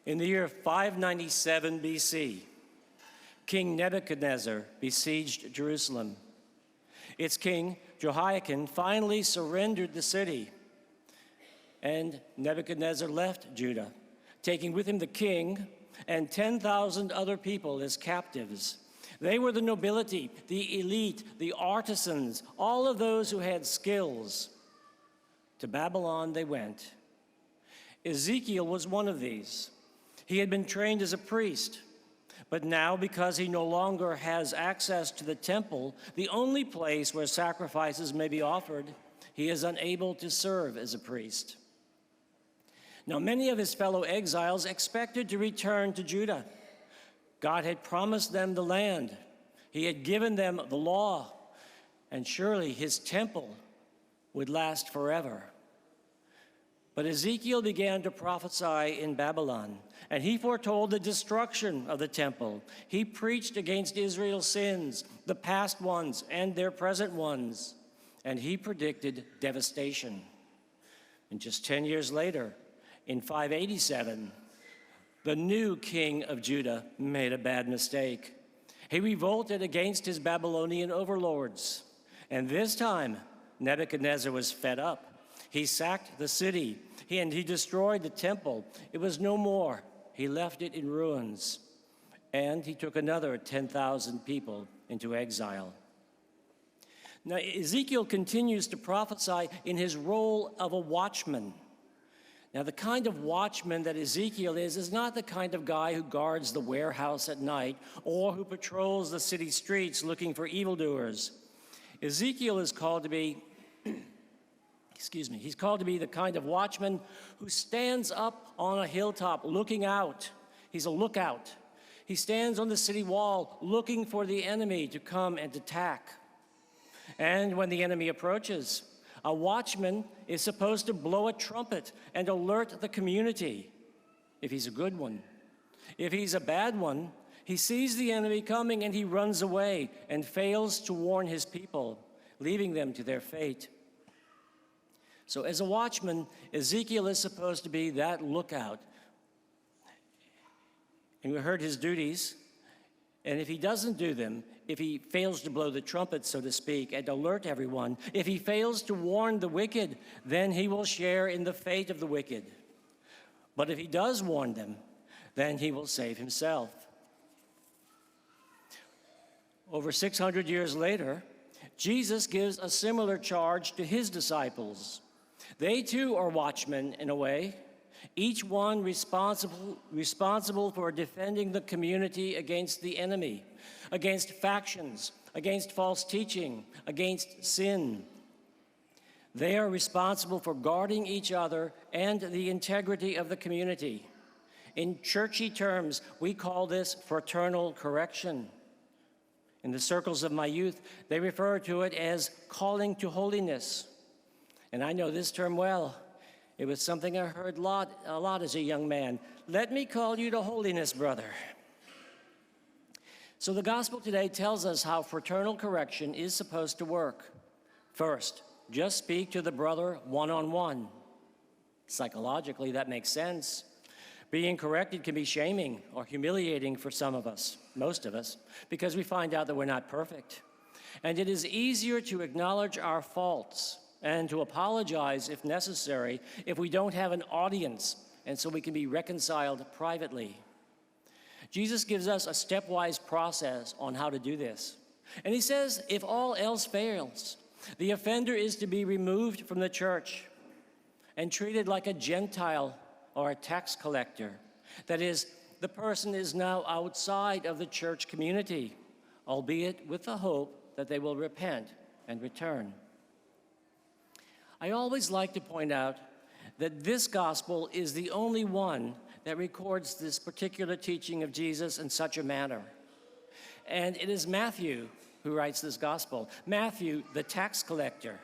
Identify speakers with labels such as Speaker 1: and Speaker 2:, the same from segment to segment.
Speaker 1: In the year 597 BC, King Nebuchadnezzar besieged Jerusalem. Its king, Jehoiakim, finally surrendered the city, and Nebuchadnezzar left Judah, taking with him the king and 10,000 other people as captives. They were the nobility, the elite, the artisans, all of those who had skills. To Babylon they went. Ezekiel was one of these. He had been trained as a priest, but now, because he no longer has access to the temple, the only place where sacrifices may be offered, he is unable to serve as a priest. Now, many of his fellow exiles expected to return to Judah. God had promised them the land. He had given them the law, and surely his temple would last forever. But Ezekiel began to prophesy in Babylon, and he foretold the destruction of the temple. He preached against Israel's sins, the past ones and their present ones, and he predicted devastation. And just 10 years later, in 587, the new king of Judah made a bad mistake. He revolted against his Babylonian overlords, and this time Nebuchadnezzar was fed up. He sacked the city, and he destroyed the temple. It was no more. He left it in ruins, and he took another 10,000 people into exile. Now, Ezekiel continues to prophesy in his role of a watchman. Now, the kind of watchman that Ezekiel is not the kind of guy who guards the warehouse at night or who patrols the city streets looking for evildoers. Ezekiel is called to be he's called to be the kind of watchman who stands up on a hilltop looking out. He's a lookout. He stands on the city wall looking for the enemy to come and attack. And when the enemy approaches, a watchman is supposed to blow a trumpet and alert the community, if he's a good one. If he's a bad one, he sees the enemy coming and he runs away and fails to warn his people, leaving them to their fate. So as a watchman, Ezekiel is supposed to be that lookout. And we heard his duties. And if he doesn't do them, if he fails to blow the trumpet, so to speak, and alert everyone, if he fails to warn the wicked, then he will share in the fate of the wicked. But if he does warn them, then he will save himself. Over 600 years later, Jesus gives a similar charge to his disciples. They too are watchmen in a way, each one responsible for defending the community against the enemy, against factions, against false teaching, against sin. They are responsible for guarding each other and the integrity of the community. In churchy terms, we call this fraternal correction. In the circles of my youth, they refer to it as calling to holiness. And I know this term well. It was something I heard a lot as a young man. Let me call you to holiness, brother. So the gospel today tells us how fraternal correction is supposed to work. First, just speak to the brother one-on-one. Psychologically, that makes sense. Being corrected can be shaming or humiliating for some of us, most of us, because we find out that we're not perfect. And it is easier to acknowledge our faults and to apologize if necessary if we don't have an audience, and so we can be reconciled privately. Jesus gives us a stepwise process on how to do this. And he says, if all else fails, the offender is to be removed from the church and treated like a Gentile or a tax collector. That is, the person is now outside of the church community, albeit with the hope that they will repent and return. I always like to point out that this gospel is the only one that records this particular teaching of Jesus in such a manner. And it is Matthew who writes this gospel. Matthew, the tax collector.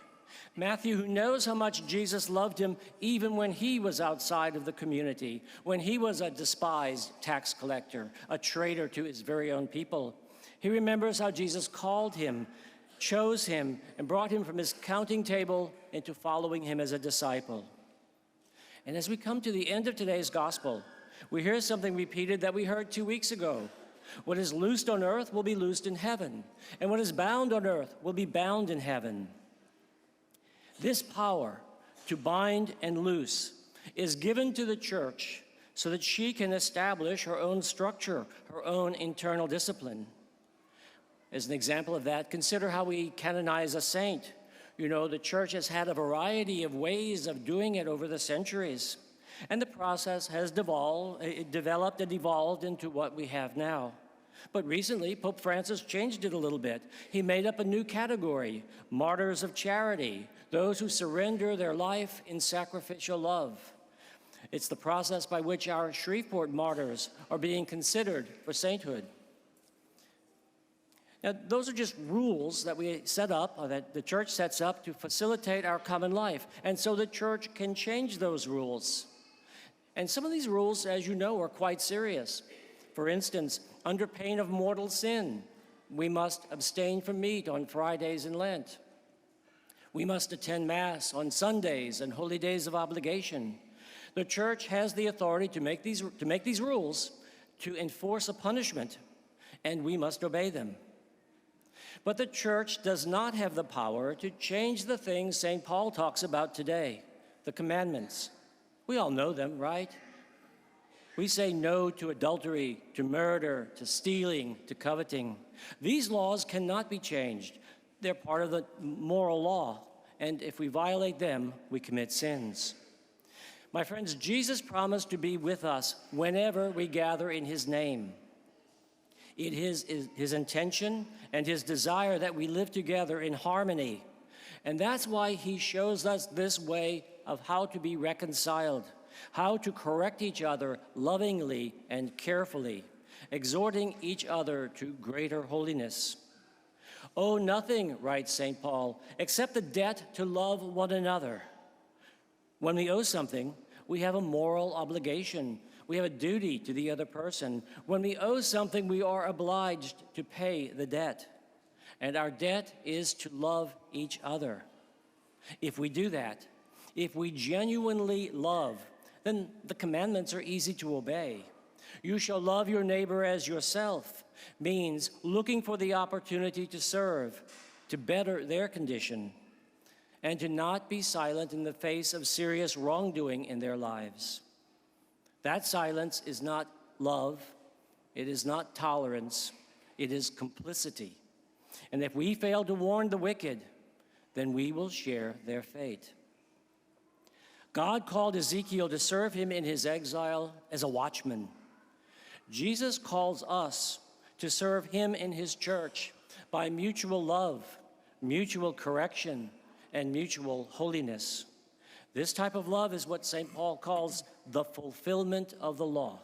Speaker 1: Matthew, who knows how much Jesus loved him even when he was outside of the community, when he was a despised tax collector, a traitor to his very own people. He remembers how Jesus called him, chose him, and brought him from his counting table into following him as a disciple. And as we come to the end of today's gospel, We hear something repeated that we heard 2 weeks ago. What is loosed on earth will be loosed in heaven, and what is bound on earth will be bound in heaven. This power to bind and loose is given to the church so that she can establish her own structure, her own internal discipline. As an example of that, consider how we canonize a saint. You know, the church has had a variety of ways of doing it over the centuries, and the process has developed and evolved into what we have now. But recently, Pope Francis changed it a little bit. He made up a new category, martyrs of charity, those who surrender their life in sacrificial love. It's the process by which our Shreveport martyrs are being considered for sainthood. Now, those are just rules that we set up, or that the church sets up to facilitate our common life. And so the church can change those rules. And some of these rules, as you know, are quite serious. For instance, under pain of mortal sin, we must abstain from meat on Fridays in Lent. We must attend Mass on Sundays and holy days of obligation. The church has the authority to make these rules, to enforce a punishment, and we must obey them. But the church does not have the power to change the things St. Paul talks about today, the commandments. We all know them, right? We say no to adultery, to murder, to stealing, to coveting. These laws cannot be changed. They're part of the moral law, and if we violate them, we commit sins. My friends, Jesus promised to be with us whenever we gather in his name. It is his intention and his desire that we live together in harmony. And that's why he shows us this way of how to be reconciled, how to correct each other lovingly and carefully, exhorting each other to greater holiness. Owe nothing, writes St. Paul, except the debt to love one another. When we owe something, we have a moral obligation. We have a duty to the other person. When we owe something, we are obliged to pay the debt. And our debt is to love each other. If we do that, if we genuinely love, then the commandments are easy to obey. You shall love your neighbor as yourself means looking for the opportunity to serve, to better their condition, and to not be silent in the face of serious wrongdoing in their lives. That silence is not love, it is not tolerance, it is complicity. And if we fail to warn the wicked, then we will share their fate. God called Ezekiel to serve him in his exile as a watchman. Jesus calls us to serve him in his church by mutual love, mutual correction, and mutual holiness. This type of love is what St. Paul calls the fulfillment of the law.